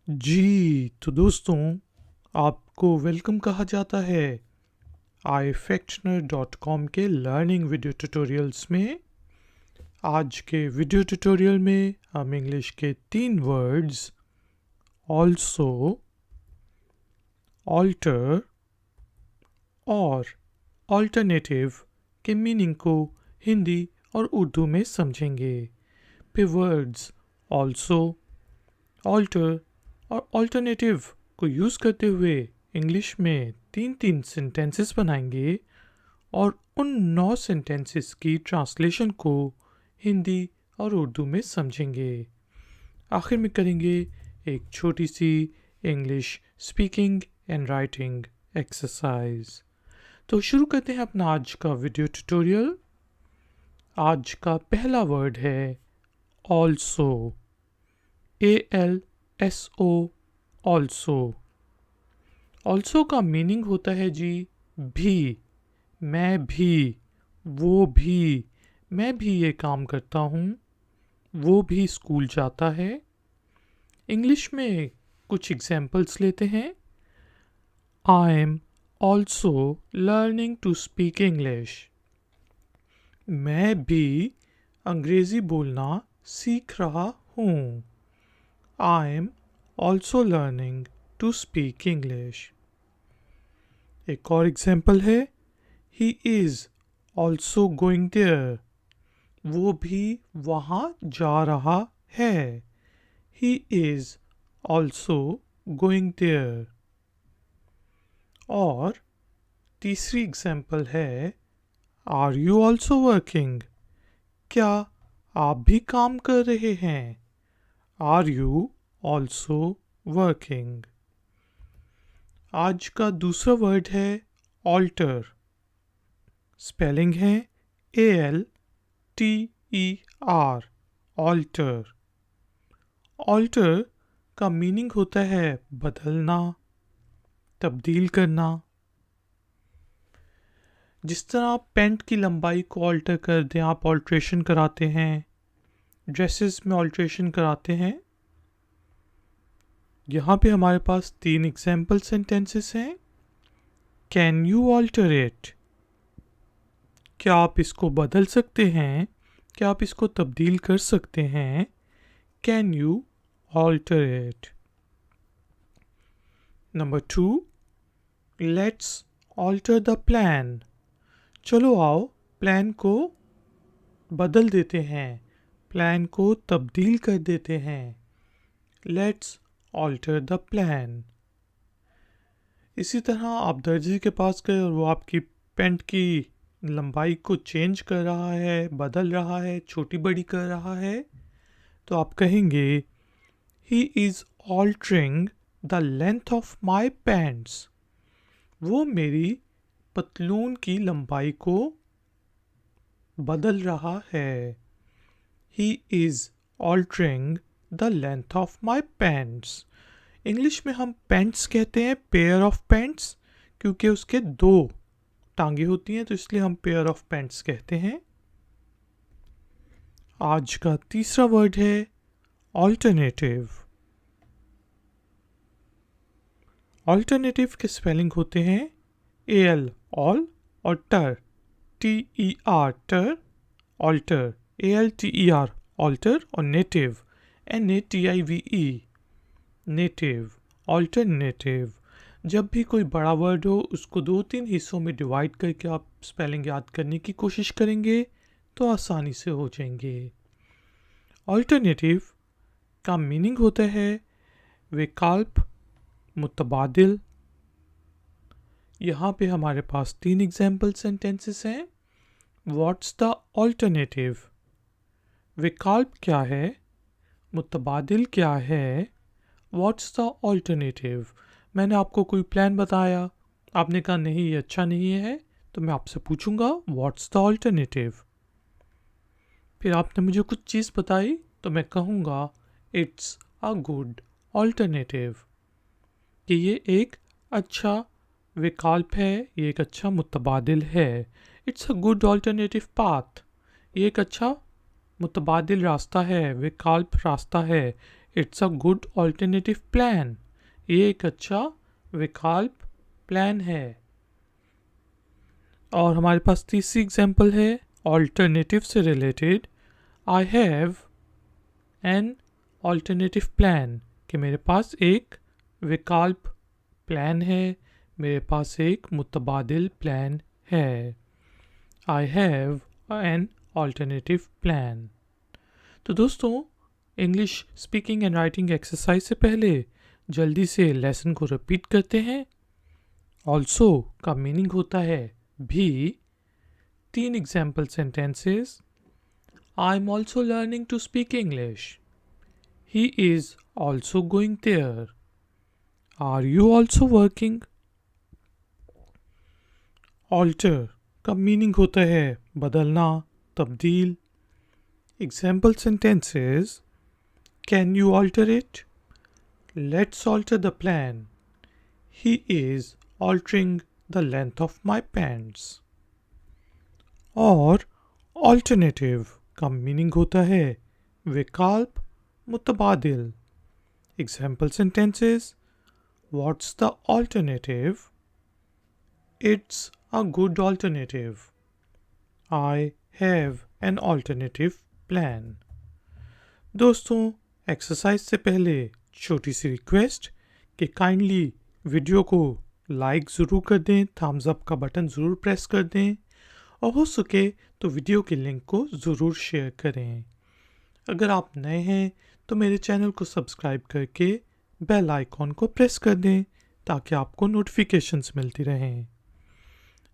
जी, तो दोस्तों आपको वेलकम कहा जाता है ifactioner.com के लर्निंग वीडियो ट्यूटोरियल्स में। आज के वीडियो ट्यूटोरियल में हम इंग्लिश के 3 वर्ड्स ऑल्सो, ऑल्टर और ऑल्टरनेटिव के मीनिंग को हिंदी और उर्दू में समझेंगे। पे वर्ड्स ऑल्सो, ऑल्टर और ऑल्टरनेटिव को यूज़ करते हुए इंग्लिश में 3 सेंटेंसेस बनाएंगे और उन 9 सेंटेंसेस की ट्रांसलेशन को हिंदी और उर्दू में समझेंगे। आखिर में करेंगे एक छोटी सी English speaking and writing exercise. तो शुरू करते हैं अपना आज का वीडियो ट्यूटोरियल। आज का पहला वर्ड है ऑल्सो, ALSO, ऑल्सो। ऑल्सो का मीनिंग होता है जी भी, मैं भी, वो भी, मैं भी ये काम करता हूँ, वो भी स्कूल जाता है। इंग्लिश में कुछ एग्जाम्पल्स लेते हैं। I am also learning to speak English. मैं भी अंग्रेज़ी बोलना सीख रहा हूँ। I am also learning to speak English. एक और एग्जाम्पल है, he is also going there. वो भी वहाँ जा रहा है। He is also going there. और तीसरी एग्जाम्पल है, आर यू ऑल्सो वर्किंग। क्या आप भी काम कर रहे हैं। Are you also working. आज का दूसरा वर्ड है ऑल्टर। स्पेलिंग है ALTER, ऑल्टर। ऑल्टर का मीनिंग होता है बदलना, तब्दील करना। जिस तरह आप पैंट की लंबाई को ऑल्टर कर दें, आप ऑल्ट्रेशन कराते हैं, ड्रेसेस में ऑल्ट्रेशन कराते हैं। यहाँ पे हमारे पास 3 एग्जाम्पल सेंटेंसेस हैं। Can you alter it. क्या आप इसको बदल सकते हैं, क्या आप इसको तब्दील कर सकते हैं। Can you alter it. Number 2, let's alter the plan. चलो आओ प्लान को बदल देते हैं, प्लान को तब्दील कर देते हैं। Let's alter the plan. इसी तरह आप दर्जी के पास गए और वो आपकी पैंट की लंबाई को चेंज कर रहा है, बदल रहा है, छोटी बड़ी कर रहा है, तो आप कहेंगे he is altering the length of my pants. वो मेरी पतलून की लंबाई को बदल रहा है। He is altering the length of my pants. English में हम पैंट्स कहते हैं पेयर ऑफ पैंट्स, क्योंकि उसके 2 टांगे होती हैं, तो इसलिए हम पेयर ऑफ पैंट्स कहते हैं। आज का तीसरा वर्ड है ऑल्टरनेटिव। ऑल्टरनेटिव के स्पेलिंग होते हैं AL ऑल और टर TER टर, ऑल्टर ALTER ऑल्टर और नेटिव NATIVE नेटिव, ऑल्टरनेटिव। जब भी कोई बड़ा वर्ड हो उसको 2-3 हिस्सों में डिवाइड करके आप स्पेलिंग याद करने की कोशिश करेंगे तो आसानी से हो जाएंगे। ऑल्टरनेटिव का मीनिंग होता है विकल्प, मुतबादिल। यहाँ पे हमारे पास 3 एग्जाम्पल सेंटेंसेस हैं। What's the alternative. विकल्प क्या है, मुतबादिल क्या है, व्हाट्स द ऑल्टरनेटिव। मैंने आपको कोई प्लान बताया, आपने कहा नहीं ये अच्छा नहीं है, तो मैं आपसे पूछूंगा व्हाट्स द ऑल्टरनेटिव। फिर आपने मुझे कुछ चीज़ बताई तो मैं कहूँगा इट्स अ गुड ऑल्टरनेटिव, कि ये एक अच्छा विकल्प है, ये एक अच्छा मुतबादिल है। It's a good alternative path, ये एक अच्छा मुतबादिल रास्ता है, विकल्प रास्ता है। It's a good alternative plan. ये एक अच्छा विकल्प प्लान है। और हमारे पास तीसरी एग्जाम्पल है ऑल्टरनेटिव से related. I have an alternative plan, कि मेरे पास एक विकल्प प्लान है, मेरे पास एक मुतबादिल प्लान है। I have an alternative plan. तो दोस्तों, English speaking and writing exercise से पहले जल्दी से लेसन को रिपीट करते हैं। ऑल्सो का मीनिंग होता है भी। 3 example sentences. I am also learning to speak English. He is also going there. Are you also working. Alter का मीनिंग होता है बदलना, तब्दील। Example sentences. Can you alter it. Let's alter the plan. He is altering the length of my pants. और alternative का meaning होता है विकल्प, मुतबादिल। Example sentences. What's the alternative. It's a good alternative. I have an alternative plan. दोस्तों, exercise से पहले छोटी सी रिक्वेस्ट कि काइंडली वीडियो को लाइक ज़रूर कर दें, थम्स अप का बटन ज़रूर प्रेस कर दें, और हो सके तो वीडियो के लिंक को ज़रूर शेयर करें। अगर आप नए हैं तो मेरे चैनल को सब्सक्राइब करके बेल आइकॉन को प्रेस कर दें ताकि आपको नोटिफिकेशंस मिलती रहें।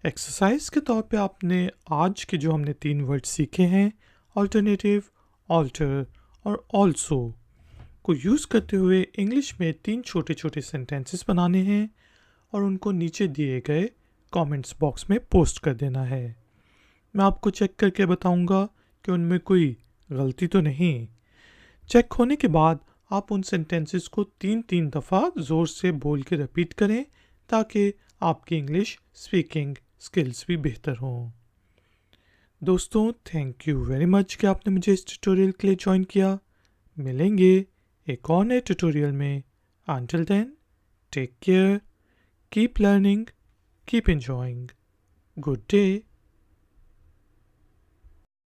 एक्सरसाइज के तौर पे आपने आज के जो हमने 3 वर्ड सीखे हैं, ऑल्टरनेटिव, ऑल्टर और ऑल्सो, को यूज़ करते हुए इंग्लिश में 3 छोटे छोटे सेंटेंसेस बनाने हैं और उनको नीचे दिए गए कमेंट्स बॉक्स में पोस्ट कर देना है। मैं आपको चेक करके बताऊंगा कि उनमें कोई गलती तो नहीं। चेक होने के बाद आप उन सेंटेंसेस को 3 दफ़ा ज़ोर से बोल के रिपीट करें ताकि आपकी इंग्लिश स्पीकिंग स्किल्स भी बेहतर हों। दोस्तों, थैंक यू वेरी मच कि आपने मुझे इस ट्यूटोरियल के लिए ज्वाइन किया। मिलेंगे एक और नए ट्यूटोरियल में। Until then, take care, keep learning, keep enjoying. Good day.